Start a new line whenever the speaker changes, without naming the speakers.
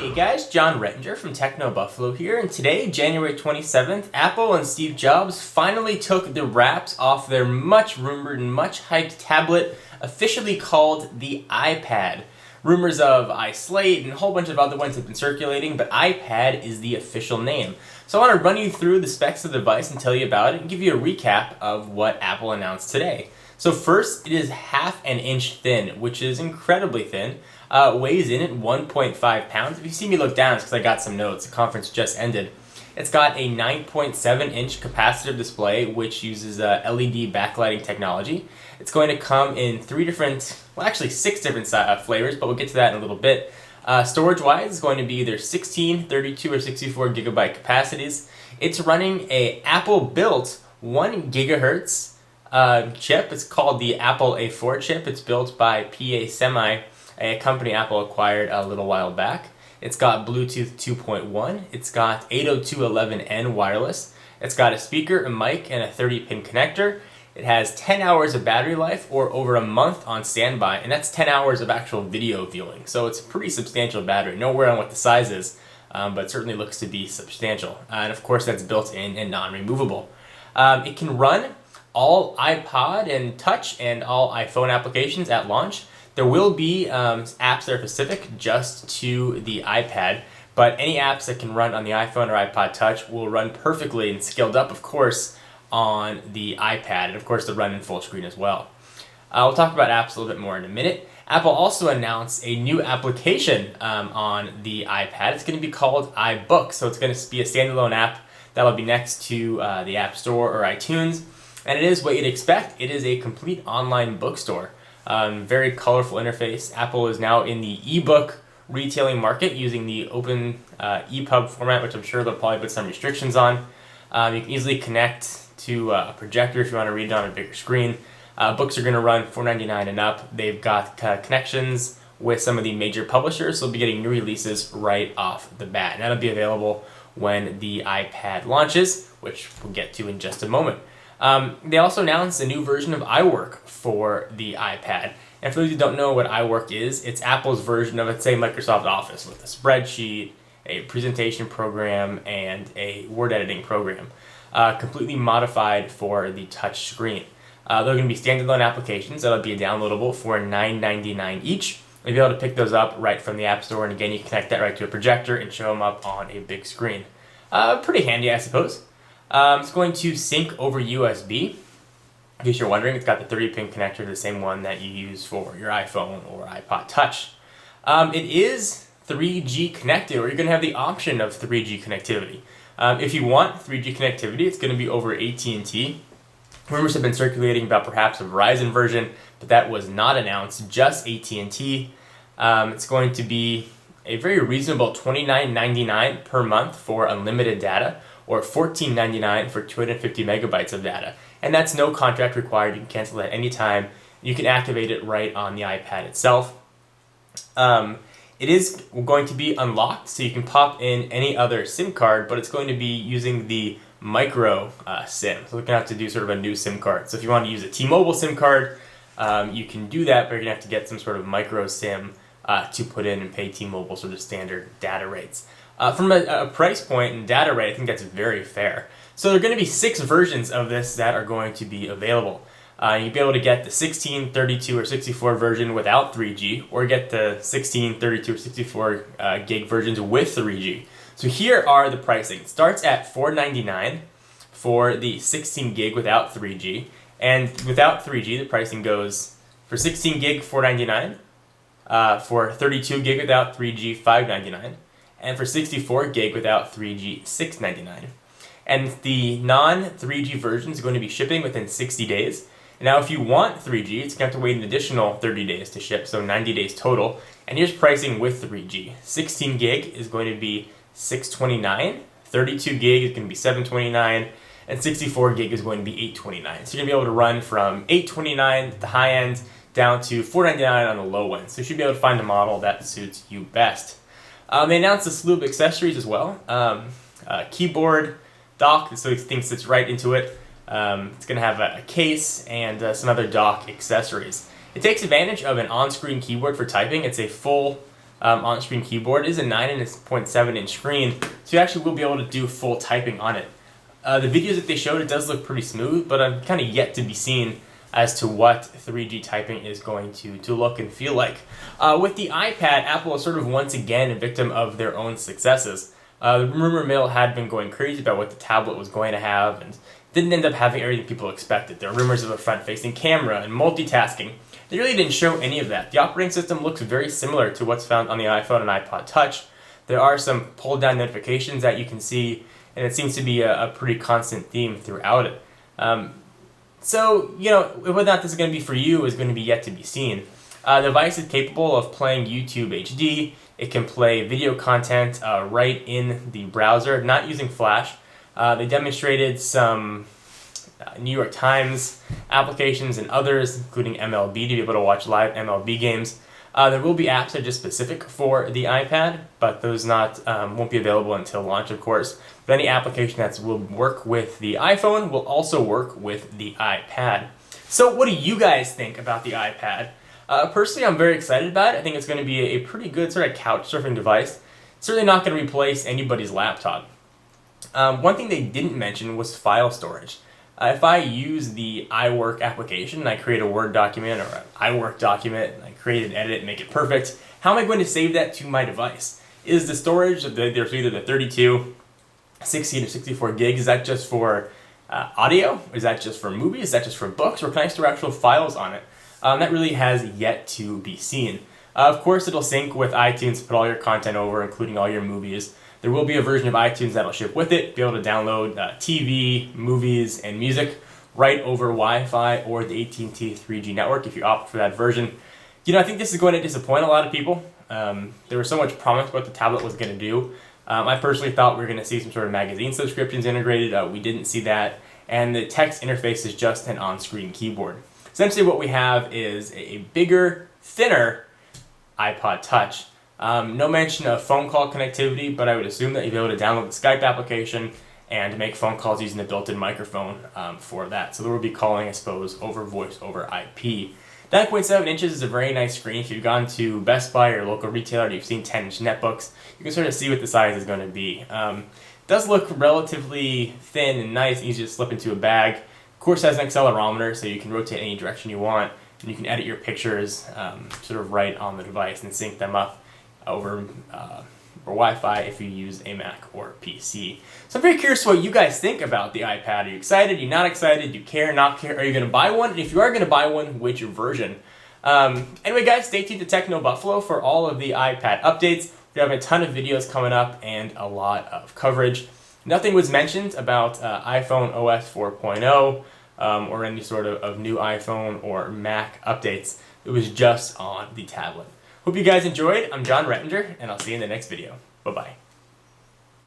Hey guys, John Rettinger from TechnoBuffalo here, and today, January 27th, Apple and Steve Jobs finally took the wraps off their much rumored and much hyped tablet, officially called the iPad. Rumors of iSlate and a whole bunch of other ones have been circulating, but iPad is the official name. So I want to run you through the specs of the device and tell you about it and give you a recap of what Apple announced today. So first, it is half an inch thin, which is incredibly thin. Weighs in at 1.5 pounds. If you see me look down, it's because I got some notes. The conference just ended. It's got a 9.7 inch capacitive display, which uses LED backlighting technology. It's going to come in six different flavors, but we'll get to that in a little bit. Storage-wise, it's going to be either 16, 32, or 64 gigabyte capacities. It's running a Apple-built 1 gigahertz chip. It's called the Apple A4 chip. It's built by PA Semi, a company Apple acquired a little while back. It's got Bluetooth 2.1. It's got 802.11n wireless. It's got a speaker, a mic, and a 30-pin connector. It has 10 hours of battery life, or over a month on standby, and that's 10 hours of actual video viewing. So it's a pretty substantial battery. Nowhere on what the size is, but it certainly looks to be substantial. And of course, that's built in and non-removable. It can run all iPod and Touch and all iPhone applications at launch. There will be apps that are specific just to the iPad, but any apps that can run on the iPhone or iPod Touch will run perfectly and scaled up, of course, on the iPad, and of course, they'll run in full screen as well. We'll talk about apps a little bit more in a minute. Apple also announced a new application on the iPad. It's going to be called iBook, so it's going to be a standalone app that'll be next to the App Store or iTunes, and it is what you'd expect. It is a complete online bookstore. Very colorful interface. Apple is now in the ebook retailing market using the open EPUB format, which I'm sure they'll probably put some restrictions on. You can easily connect to a projector if you want to read it on a bigger screen. Books are going to run $4.99 and up. They've got connections with some of the major publishers, so they'll be getting new releases right off the bat. And that'll be available when the iPad launches, which we'll get to in just a moment. They also announced a new version of iWork for the iPad. And for those who don't know what iWork is, it's Apple's version of, let's say, Microsoft Office with a spreadsheet, a presentation program, and a word editing program. Completely modified for the touch screen. They're going to be standalone applications that'll be downloadable for $9.99 each. You'll be able to pick those up right from the App Store, and again, you can connect that right to a projector and show them up on a big screen. Pretty handy, I suppose. It's going to sync over USB. In case you're wondering, it's got the 30-pin connector, the same one that you use for your iPhone or iPod Touch. It is 3G connected, or you're going to have the option of 3G connectivity. If you want 3G connectivity, it's going to be over AT&T. Rumors have been circulating about perhaps a Verizon version, but that was not announced, just AT&T. It's going to be a very reasonable $29.99 per month for unlimited data, or $14.99 for 250 megabytes of data. And that's no contract required. You can cancel at any time. You can activate it right on the iPad itself. It is going to be unlocked, so you can pop in any other SIM card, but it's going to be using the micro SIM. So we're going to have to do sort of a new SIM card. So if you want to use a T-Mobile SIM card, you can do that, but you're going to have to get some sort of micro SIM to put in and pay T-Mobile sort of standard data rates. From a price point and data rate, I think that's very fair. So there are going to be 6 versions of this that are going to be available. You'll be able to get the 16, 32, or 64 version without 3G, or get the 16, 32, or 64 gig versions with 3G. So here are the pricing. It starts at $4.99 for the 16 gig without 3G, and without 3G, the pricing goes for 16 gig, $4.99, for 32 gig without 3G, $5.99, and for 64 gig without 3G, $6.99. And the non-3G version is going to be shipping within 60 days. Now, if you want 3G, it's going to have to wait an additional 30 days to ship, so 90 days total. And here's pricing with 3G. 16 gig is going to be $629, 32 gig is going to be $729, and 64 gig is going to be $829. So you're going to be able to run from $829 at the high end down to $499 on the low end. So you should be able to find a model that suits you best. They announced a slew of accessories as well. Keyboard, dock, so things sits right into it. It's going to have a case and some other dock accessories. It takes advantage of an on-screen keyboard for typing. It's a full on-screen keyboard. It is a 9.7-inch screen, so you actually will be able to do full typing on it. The videos that they showed, it does look pretty smooth, but I'm kind of yet to be seen as to what 3G typing is going to look and feel like. With the iPad, Apple is sort of once again a victim of their own successes. The rumor mill had been going crazy about what the tablet was going to have, and didn't end up having everything people expected. There were rumors of a front-facing camera and multitasking. They really didn't show any of that. The operating system looks very similar to what's found on the iPhone and iPod Touch. There are some pull-down notifications that you can see, and it seems to be a pretty constant theme throughout it. So, whether or not this is going to be for you is going to be yet to be seen. The device is capable of playing YouTube HD. It can play video content right in the browser, not using Flash. They demonstrated some New York Times applications and others, including MLB, to be able to watch live MLB games. There will be apps that are just specific for the iPad, but those won't be available until launch, of course. But any application that will work with the iPhone will also work with the iPad. So what do you guys think about the iPad? Personally, I'm very excited about it. I think it's going to be a pretty good sort of couch surfing device. It's certainly not going to replace anybody's laptop. One thing they didn't mention was file storage. If I use the iWork application and I create a Word document or an iWork document and I create and edit it and make it perfect, how am I going to save that to my device? Is the storage, there's either the 32, 16, or 64 gigs, is that just for audio? Is that just for movies? Is that just for books? Or can I store actual files on it? That really has yet to be seen. Of course, it'll sync with iTunes, put all your content over, including all your movies. There will be a version of iTunes that'll ship with it, be able to download TV, movies, and music right over Wi-Fi or the AT&T 3G network if you opt for that version. I think this is going to disappoint a lot of people. There was so much promise what the tablet was going to do. I personally thought we were going to see some sort of magazine subscriptions integrated. We didn't see that. And the text interface is just an on-screen keyboard. Essentially what we have is a bigger, thinner iPod Touch. No mention of phone call connectivity, but I would assume that you'll be able to download the Skype application and make phone calls using the built-in microphone for that. So there will be calling, I suppose, over voice over IP. 9.7 inches is a very nice screen. If you've gone to Best Buy or local retailer and you've seen 10-inch netbooks, you can sort of see what the size is going to be. It does look relatively thin and nice, easy to slip into a bag. Of course, it has an accelerometer, so you can rotate any direction you want, and you can edit your pictures sort of right on the device and sync them up over Wi-Fi if you use a Mac or PC. So I'm very curious what you guys think about the iPad. Are you excited? Are you not excited? Do you care? Not care? Are you going to buy one? And if you are going to buy one, which version? Anyway, guys, stay tuned to TechnoBuffalo for all of the iPad updates. We have a ton of videos coming up and a lot of coverage. Nothing was mentioned about iPhone OS 4.0 or any sort of new iPhone or Mac updates. It was just on the tablet. Hope you guys enjoyed. I'm John Rettinger, and I'll see you in the next video. Bye-bye.